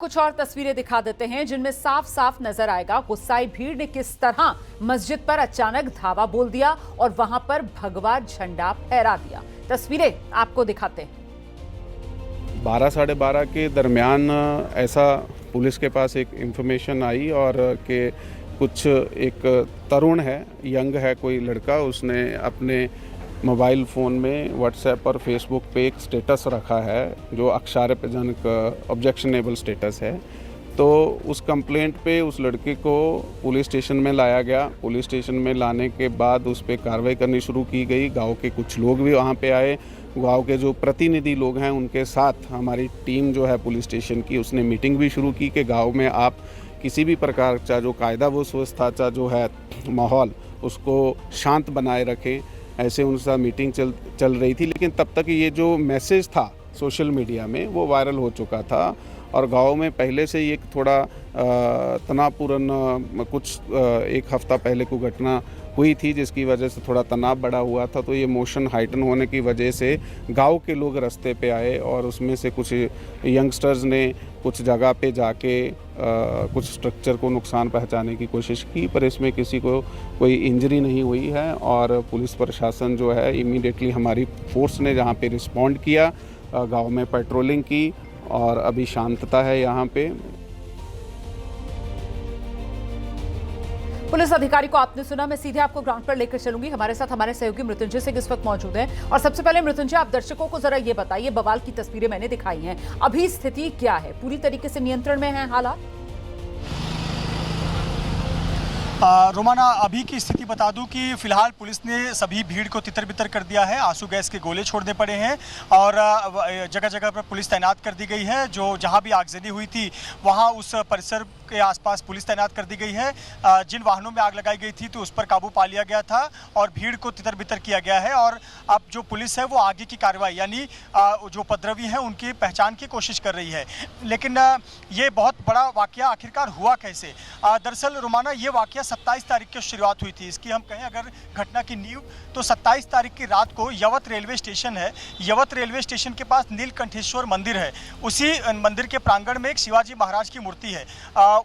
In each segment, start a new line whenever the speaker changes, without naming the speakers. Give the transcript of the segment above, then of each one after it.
कुछ और तस्वीरें दिखा देते हैं जिनमें साफ साफ नजर आएगा गुस्साई भीड़ ने किस तरह मस्जिद पर अचानक धावा बोल दिया और वहां पर भगवा झंडा फहरा दिया। तस्वीरें आपको दिखाते हैं।
12 साढ़े 12 के दरमियान ऐसा पुलिस के पास एक इंफॉर्मेशन आई और कि कुछ एक तरुण है, यंग है कोई लड़का, उसने अपने मोबाइल फ़ोन में व्हाट्सएप और फेसबुक पे एक स्टेटस रखा है जो आक्षेपजनक ऑब्जेक्शनेबल स्टेटस है। तो उस कंप्लेंट पे उस लड़के को पुलिस स्टेशन में लाया गया। पुलिस स्टेशन में लाने के बाद उस पर कार्रवाई करनी शुरू की गई। गांव के कुछ लोग भी वहां पे आए। गांव के जो प्रतिनिधि लोग हैं उनके साथ हमारी टीम जो है पुलिस स्टेशन की, उसने मीटिंग भी शुरू की कि गाँव में आप किसी भी प्रकार का जो कायदा व व्यवस्था जो है माहौल उसको शांत बनाए रखें। ऐसे उनके साथ मीटिंग चल रही थी, लेकिन तब तक ये जो मैसेज था सोशल मीडिया में वो वायरल हो चुका था और गांव में पहले से ही एक थोड़ा तनावपूर्ण एक हफ्ता पहले को घटना हुई थी जिसकी वजह से थोड़ा तनाव बढ़ा हुआ था। तो ये मोशन हाइटन होने की वजह से गांव के लोग रास्ते पे आए और उसमें से कुछ यंगस्टर्स ने कुछ जगह पे जाके कुछ स्ट्रक्चर को नुकसान पहुंचाने की कोशिश की, पर इसमें किसी को कोई इंजरी नहीं हुई है। और पुलिस प्रशासन जो है इमीडिएटली हमारी फोर्स ने जहाँ पे रिस्पॉन्ड किया, गांव में पेट्रोलिंग की और अभी शांतता है यहाँ पे।
पुलिस अधिकारी को आपने सुना, मैं सीधे आपको ग्राउंड पर लेकर चलूंगी। हमारे साथ हमारे सहयोगी मृत्युंजय सिंह इस वक्त मौजूद हैं। और सबसे पहले मृत्युंजय, आप दर्शकों को जरा ये बताइए, बवाल की तस्वीरें मैंने दिखाई हैं, अभी स्थिति क्या है? पूरी तरीके से नियंत्रण में है हालात?
रोमाना, अभी की स्थिति बता दूं कि फिलहाल पुलिस ने सभी भीड़ को तितर-बितर कर दिया है। आंसू गैस के गोले छोड़ने पड़े हैं और जगह जगह पर पुलिस तैनात कर दी गई है। जो जहां भी आगजनी हुई थी वहां उस परिसर के आसपास पुलिस तैनात कर दी गई है। जिन वाहनों में आग लगाई गई थी तो उस पर काबू पा लिया गया था और भीड़ को तितर-बितर किया गया है। और अब जो पुलिस है वो आगे की कार्रवाई यानी जो उपद्रवी हैं उनकी पहचान की कोशिश कर रही है। लेकिन ये बहुत बड़ा वाकया आखिरकार हुआ कैसे? दरअसल रोमाना, ये वाकया 27 तारीख की शुरुआत हुई थी। इसकी हम कहें अगर घटना की नींव तो 27 तारीख की रात को यवत रेलवे स्टेशन है। यवत रेलवे स्टेशन के पास नीलकंठेश्वर मंदिर है। उसी मंदिर के प्रांगण में एक शिवाजी महाराज की मूर्ति है।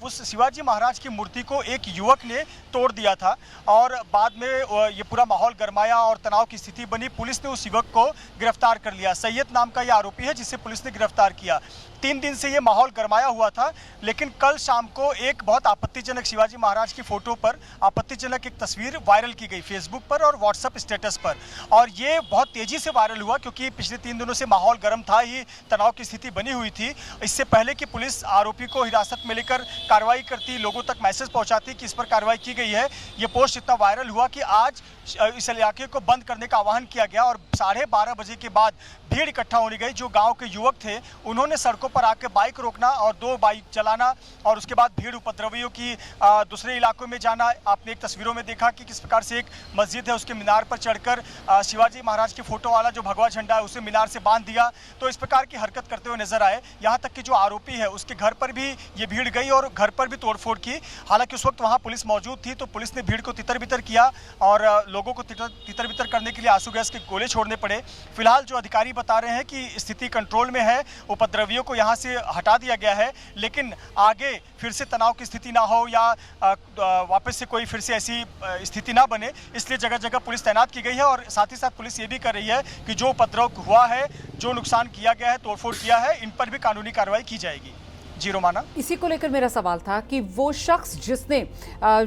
उस शिवाजी महाराज की मूर्ति को एक युवक ने तोड़ दिया था और बाद में ये पूरा माहौल गरमाया और तनाव की स्थिति बनी। पुलिस ने उस युवक को गिरफ्तार कर लिया। सैयद नाम का ये आरोपी है जिसे पुलिस ने गिरफ्तार किया। 3 दिन से ये माहौल गरमाया हुआ था, लेकिन कल शाम को एक बहुत आपत्तिजनक शिवाजी महाराज की फोटो पर आपत्तिजनक एक तस्वीर वायरल की गई फेसबुक पर और व्हाट्सएप स्टेटस पर। और ये बहुत तेजी से वायरल हुआ क्योंकि पिछले 3 दिनों से माहौल गर्म था ही, तनाव की स्थिति बनी हुई थी। इससे पहले कि पुलिस आरोपी को हिरासत में लेकर कार्रवाई करती, लोगों तक मैसेज पहुंचाती कि इस पर कार्रवाई की गई है, ये पोस्ट इतना वायरल हुआ कि आज इस इलाके को बंद करने का आह्वान किया गया और 12:30 बजे के बाद भीड़ इकट्ठा होने गई। जो गांव के युवक थे उन्होंने सड़कों पर आकर बाइक रोकना और 2 बाइक चलाना और उसके बाद भीड़ उपद्रवियों की दूसरे इलाकों में जाना। आपने एक तस्वीरों में देखा कि किस प्रकार से एक मस्जिद है उसके मीनार पर चढ़कर शिवाजी महाराज की फोटो वाला जो भगवा झंडा है उसे मीनार से बांध दिया। तो इस प्रकार की हरकत करते हुए नजर आए। यहाँ तक कि जो आरोपी है उसके घर पर भी ये भीड़ गई और घर पर भी तोड़फोड़ की। हालांकि उस वक्त वहाँ पुलिस मौजूद थी तो पुलिस ने भीड़ को तितर-बितर किया और लोगों को तितर-बितर करने के लिए आंसू गैस के गोले छोड़ने पड़े। फिलहाल जो अधिकारी बता रहे हैं कि स्थिति कंट्रोल में है, उपद्रवियों को यहाँ से हटा दिया गया है, लेकिन आगे फिर से तनाव की स्थिति ना हो या वापस से कोई फिर से ऐसी स्थिति ना बने, इसलिए जगह जगह पुलिस तैनात की गई है। और साथ ही साथ पुलिस ये भी कर रही है कि जो उपद्रव हुआ है, जो नुकसान किया गया है, तोड़फोड़ किया है, इन पर भी कानूनी कार्रवाई की जाएगी। जी रोमाना,
इसी को लेकर मेरा सवाल था कि वो शख्स जिसने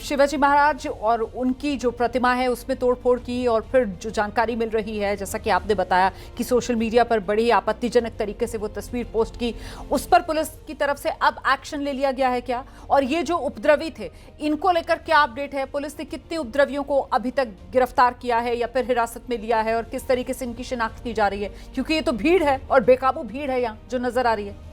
शिवाजी महाराज और उनकी जो प्रतिमा है उसमें तोड़फोड़ की और फिर जो जानकारी मिल रही है, जैसा कि आपने बताया कि सोशल मीडिया पर बड़ी आपत्तिजनक तरीके से वो तस्वीर पोस्ट की, उस पर पुलिस की तरफ से अब एक्शन ले लिया गया है क्या? और ये जो उपद्रवी थे इनको लेकर क्या अपडेट है? पुलिस ने कितने उपद्रवियों को अभी तक गिरफ्तार किया है या फिर हिरासत में लिया है और किस तरीके से इनकी शिनाख्त की जा रही है? क्योंकि ये तो भीड़ है और बेकाबू भीड़ है यहाँ जो नजर आ रही है।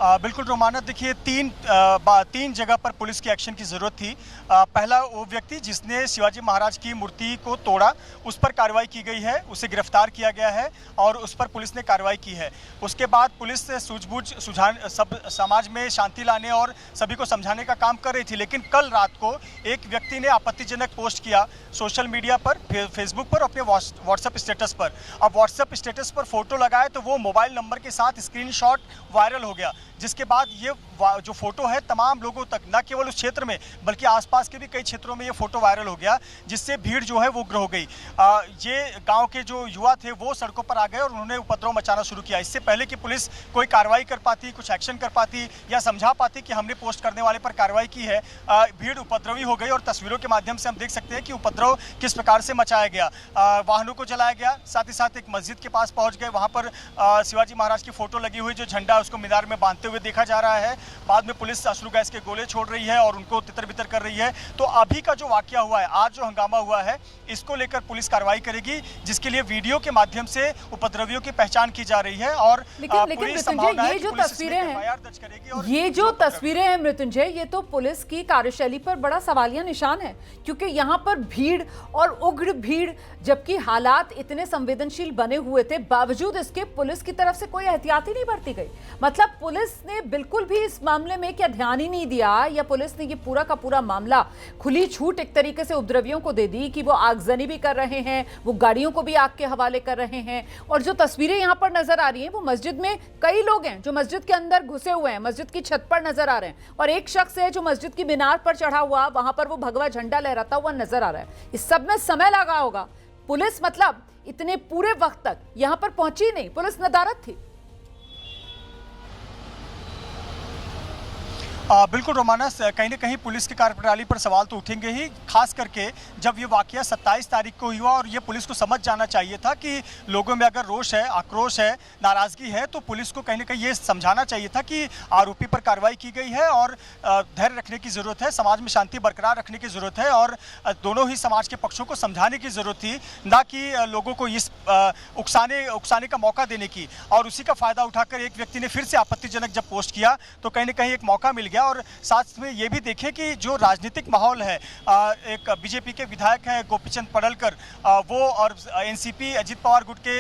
बिल्कुल रोमाना, देखिए तीन जगह पर पुलिस की एक्शन की ज़रूरत थी। पहला वो व्यक्ति जिसने शिवाजी महाराज की मूर्ति को तोड़ा, उस पर कार्रवाई की गई है, उसे गिरफ्तार किया गया है और उस पर पुलिस ने कार्रवाई की है। उसके बाद पुलिस सूझबूझ सब समाज में शांति लाने और सभी को समझाने का काम कर रही थी, लेकिन कल रात को एक व्यक्ति ने आपत्तिजनक पोस्ट किया सोशल मीडिया पर, फेसबुक पर, अपने व्हाट्सएप स्टेटस पर। अब व्हाट्सएप स्टेटस पर फोटो लगाए तो वो मोबाइल नंबर के साथ स्क्रीनशॉट वायरल हो गया, जिसके बाद ये जो फोटो है तमाम लोगों तक, न केवल उस क्षेत्र में बल्कि आसपास के भी कई क्षेत्रों में ये फोटो वायरल हो गया, जिससे भीड़ जो है वो उग्र हो गई। ये गांव के जो युवा थे वो सड़कों पर आ गए और उन्होंने उपद्रव मचाना शुरू किया। इससे पहले कि पुलिस कोई कार्रवाई कर पाती, कुछ एक्शन कर पाती या समझा पाती कि हमने पोस्ट करने वाले पर कार्रवाई की है, भीड़ उपद्रवी हो गई और तस्वीरों के माध्यम से हम देख सकते हैं कि उपद्रव किस प्रकार से मचाया गया। वाहनों को जलाया गया, साथ ही साथ एक मस्जिद के पास पहुंच गए, वहां पर शिवाजी महाराज की फोटो लगी हुई जो झंडा उसको मीनार में बांधते हुए देखा जा रहा है। बाद में पुलिस अश्रु गैस के गोले छोड़ रही है और उनको तितर बितर कर रही है। तो अभी का जो वाकया हुआ है, आज जो हंगामा हुआ है, इसको लेकर पुलिस कार्रवाई करेगी, जिसके लिए वीडियो के माध्यम से उपद्रवियों की पहचान की जा रही है। और
लेकिन मृत्युंजय, ये जो तस्वीरें हैं, ये जो तस्वीरें हैं मृत्युंजय, ये तो पुलिस की कार्यशैली पर बड़ा सवालिया निशान है, क्योंकि यहाँ पर भीड़ और उग्र भीड़, जबकि हालात इतने संवेदनशील बने हुए थे, बावजूद इसके पुलिस की तरफ से कोई एहतियात ही नहीं बरती गई। मतलब पुलिस ने बिल्कुल भी इस मामले में क्या ध्यान ही नहीं दिया, या पुलिस ने ये पूरा का पूरा मामला खुली छूट एक तरीके से उपद्रवियों को दे दी कि वो आगजनी भी कर रहे हैं, वो गाड़ियों को भी आग के हवाले कर रहे हैं। और जो तस्वीरें यहाँ पर नजर आ रही हैं, वो मस्जिद में कई लोग हैं जो मस्जिद के अंदर घुसे हुए हैं, मस्जिद की छत पर नजर आ रहे हैं, और एक शख्स है जो मस्जिद की मीनार पर चढ़ा हुआ, वहां पर वो भगवा झंडा लहराता हुआ नजर आ रहा है। इस सब में समय लगा होगा, पुलिस मतलब इतने पूरे वक्त तक यहां पर पहुंची नहीं, पुलिस नदारद थी।
बिल्कुल रोमाना, कहीं ना कहीं पुलिस की कार्यप्रणाली पर सवाल तो उठेंगे ही, खास करके जब ये वाकया 27 तारीख को हुआ और ये पुलिस को समझ जाना चाहिए था कि लोगों में अगर रोष है, आक्रोश है, नाराजगी है, तो पुलिस को कहीं ना कहीं ये समझाना चाहिए था कि आरोपी पर कार्रवाई की गई है और धैर्य रखने की ज़रूरत है, समाज में शांति बरकरार रखने की ज़रूरत है और दोनों ही समाज के पक्षों को समझाने की ज़रूरत थी, ना कि लोगों को इस उकसाने का मौका देने की। और उसी का फ़ायदा उठाकर एक व्यक्ति ने फिर से आपत्तिजनक जब पोस्ट किया तो कहीं ना कहीं एक मौका मिल गया। और साथ में ये भी देखें कि जो राजनीतिक माहौल है, एक बीजेपी के विधायक हैं गोपीचंद पडलकर, वो और एनसीपी अजित पवार गुट के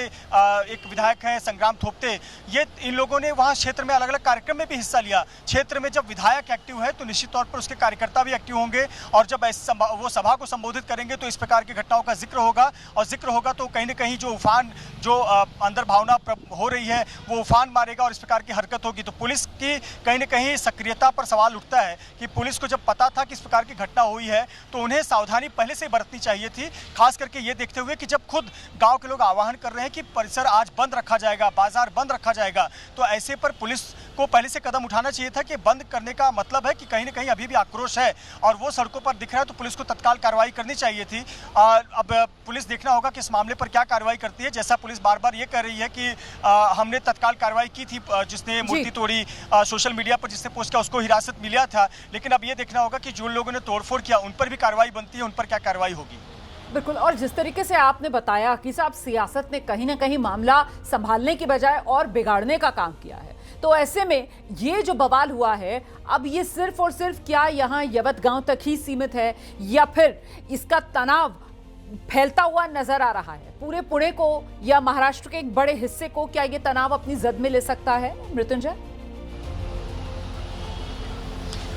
एक विधायक हैं संग्राम थोपटे, ये इन लोगों ने वहाँ क्षेत्र में अलग अलग कार्यक्रम में भी हिस्सा लिया। क्षेत्र में जब विधायक एक्टिव है तो निश्चित तौर पर उसके कार्यकर्ता भी एक्टिव होंगे, और जब वो सभा को संबोधित करेंगे तो इस प्रकार की घटनाओं का जिक्र होगा, और जिक्र होगा तो कहीं ना कहीं जो उफान, जो अंदर भावना हो रही है, वो उफान मारेगा और इस प्रकार की हरकत होगी। तो पुलिस की कहीं ना कहीं सक्रियता पर सवाल उठता है कि पुलिस को जब पता था कि इस प्रकार की घटना हुई है तो उन्हें सावधानी पहले से बरतनी चाहिए थी, खास करके ये देखते हुए कि जब खुद गांव के लोग आह्वान कर रहे हैं कि परिसर आज बंद रखा जाएगा, बाजार बंद रखा जाएगा, तो ऐसे पर पुलिस को पहले से कदम उठाना चाहिए था कि बंद करने का मतलब है कि कहीं ना कहीं अभी भी आक्रोश है और वो सड़कों पर दिख रहा है, तो पुलिस को तत्काल कार्रवाई करनी चाहिए थी। अब पुलिस देखना होगा कि इस मामले पर क्या कार्रवाई करती है। जैसा पुलिस बार बार ये कह रही है कि हमने तत्काल कार्रवाई की थी, जिसने मूर्ति तोड़ी, सोशल मीडिया पर जिसने पोस्ट किया उसको हिरासत मिला था, लेकिन अब ये देखना होगा कि जो लोगों ने तोड़फोड़ किया उन पर भी कार्रवाई बनती है, उन पर क्या कार्रवाई होगी।
बिल्कुल, और जिस तरीके से आपने बताया कि साहब सियासत ने कहीं ना कहीं मामला संभालने की बजाय और बिगाड़ने का काम किया है, तो ऐसे में ये जो बवाल हुआ है, अब ये सिर्फ और सिर्फ क्या यहाँ यवत गांव तक ही सीमित है, या फिर इसका तनाव फैलता हुआ नजर आ रहा है पूरे पुणे को या महाराष्ट्र के एक बड़े हिस्से को? क्या ये तनाव अपनी जद में ले सकता है मृत्युंजय?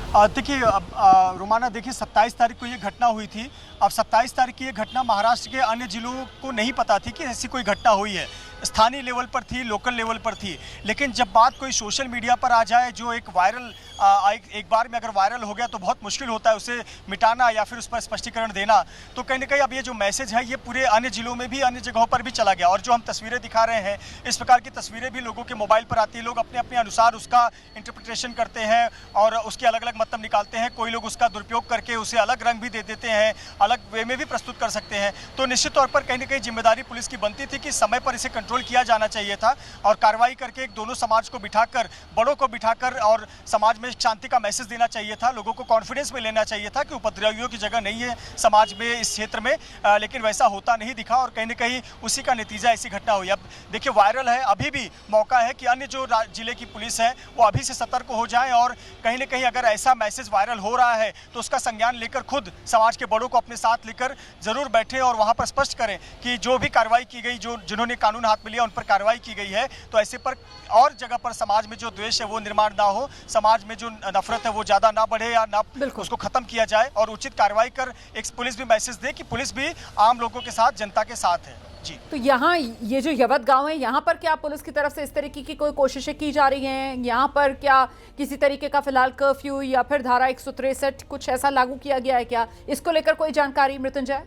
देखिए रोमाना, देखिए 27 तारीख को ये घटना हुई थी। अब 27 तारीख की ये घटना महाराष्ट्र के अन्य जिलों को नहीं पता थी कि ऐसी कोई घटना हुई है, स्थानीय लेवल पर थी, लोकल लेवल पर थी। लेकिन जब बात कोई सोशल मीडिया पर आ जाए, जो एक वायरल एक बार में अगर वायरल हो गया तो बहुत मुश्किल होता है उसे मिटाना या फिर उस पर स्पष्टीकरण देना। तो कहीं ना कहीं अब ये जो मैसेज है ये पूरे अन्य जिलों में भी, अन्य जगहों पर भी चला गया। और जो हम तस्वीरें दिखा रहे हैं, इस प्रकार की तस्वीरें भी लोगों के मोबाइल पर आती है, लोग अपने अपने अनुसार उसका इंटरप्रिटेशन करते हैं और उसके अलग अलग मतलब निकालते हैं। कोई लोग उसका दुरुपयोग करके उसे अलग रंग भी दे देते हैं, अलग वे में भी प्रस्तुत कर सकते हैं। तो निश्चित तौर पर कहीं ना कहीं जिम्मेदारी पुलिस की बनती थी कि समय पर इसे कंट्रोल किया जाना चाहिए था और कार्रवाई करके दोनों समाज को बिठाकर, बड़ों को बिठाकर और समाज में में शांति का मैसेज देना चाहिए था, लोगों को कॉन्फिडेंस में लेना चाहिए था कि उपद्रवियों की जगह नहीं है समाज में, इस क्षेत्र में, लेकिन वैसा होता नहीं दिखा और कहीं न कहीं उसी का नतीजा ऐसी घटना हुई। अब देखिए वायरल है, अभी भी मौका है कि अन्य जो जिले की पुलिस है वो अभी से सतर्क हो जाएं और कहीं न कहीं अगर ऐसा मैसेज वायरल हो रहा है तो उसका संज्ञान लेकर खुद समाज के बड़ों को अपने साथ लेकर जरूर बैठे और वहाँ पर स्पष्ट करें कि जो भी कार्रवाई की गई, जिन्होंने कानून हाथ में लिया उन पर कार्रवाई की गई है, तो ऐसे पर और जगह पर समाज में जो द्वेष है वो निर्माण ना हो, समाज में जो नफरत है वो ज़्यादा ना बढ़े या ना उसको खत्म किया जाए और उचित कार्रवाई कर एक पुलिस भी मैसेज दे कि पुलिस भी आम लोगों के साथ, जनता के साथ है। जी।
तो यहाँ ये जो यवत गांव है, यहाँ पर क्या पुलिस की तरफ से इस तरीके की कोई कोशिशें की जा रही हैं? यहाँ पर क्या किसी तरीके का फिलहाल कर्फ्यू या फिर धारा 163 कुछ ऐसा लागू किया गया है क्या? इसको लेकर कोई जानकारी मृत्युंजय?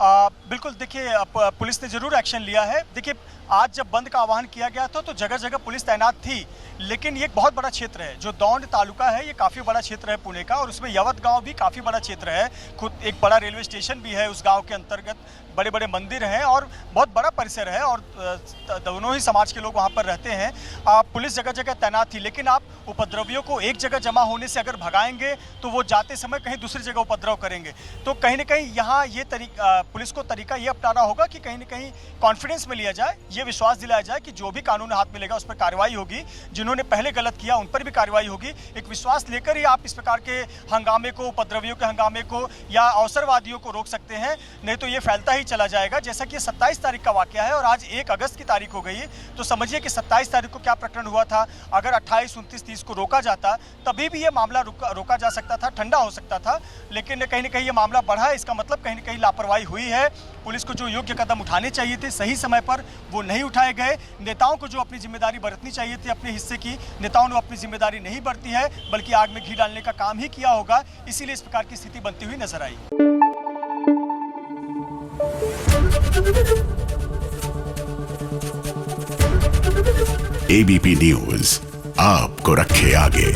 बिल्कुल, देखिए पुलिस ने जरूर एक्शन लिया है। देखिए आज जब बंद का आह्वान किया गया था तो जगह जगह पुलिस तैनात थी, लेकिन ये एक बहुत बड़ा क्षेत्र है जो दौंड तालुका है, ये काफ़ी बड़ा क्षेत्र है पुणे का और उसमें यवत गांव भी काफ़ी बड़ा क्षेत्र है। खुद एक बड़ा रेलवे स्टेशन भी है उस गांव के अंतर्गत, बड़े बड़े मंदिर हैं और बहुत बड़ा परिसर है और दोनों ही समाज के लोग वहाँ पर रहते हैं। पुलिस जगह जगह तैनात थी, लेकिन आप उपद्रवियों को एक जगह जमा होने से अगर भगाएंगे तो वो जाते समय कहीं दूसरी जगह उपद्रव करेंगे। तो कहीं ना कहीं यहाँ ये पुलिस को तरीका ये अपनाना होगा कि कहीं ना कहीं कॉन्फिडेंस में लिया जाए, ये विश्वास दिलाया जाए कि जो भी कानून हाथ में लेगा उस पर कार्रवाई होगी, जिन्होंने पहले गलत किया उन पर भी कार्रवाई होगी। एक विश्वास लेकर ही आप इस प्रकार के हंगामे को, उपद्रवियों के हंगामे को या अवसरवादियों को रोक सकते हैं, नहीं तो ये फैलता ही चला जाएगा। जैसा कि 27 तारीख का वाकया है और आज 1 अगस्त की तारीख हो गई है, तो समझिए कि 27 तारीख को क्या प्रकरण हुआ था। अगर 28, 29, 30 को रोका जाता तभी भी ये मामला रोका जा सकता था, ठंडा हो सकता था, लेकिन कहीं ना कहीं ये मामला बढ़ा है। इसका मतलब कहीं ना कहीं लापरवाही हुई है। पुलिस को जो योग्य कदम उठाने चाहिए थे सही समय पर वो नहीं उठाए गए। नेताओं को जो अपनी जिम्मेदारी बरतनी चाहिए थी अपने हिस्से की, नेताओं ने अपनी जिम्मेदारी नहीं बरती है, बल्कि आग में घी डालने का काम ही किया होगा। इसीलिए इस प्रकार की स्थिति बनती हुई नजर आई।
एबीपी न्यूज आपको रखे आगे।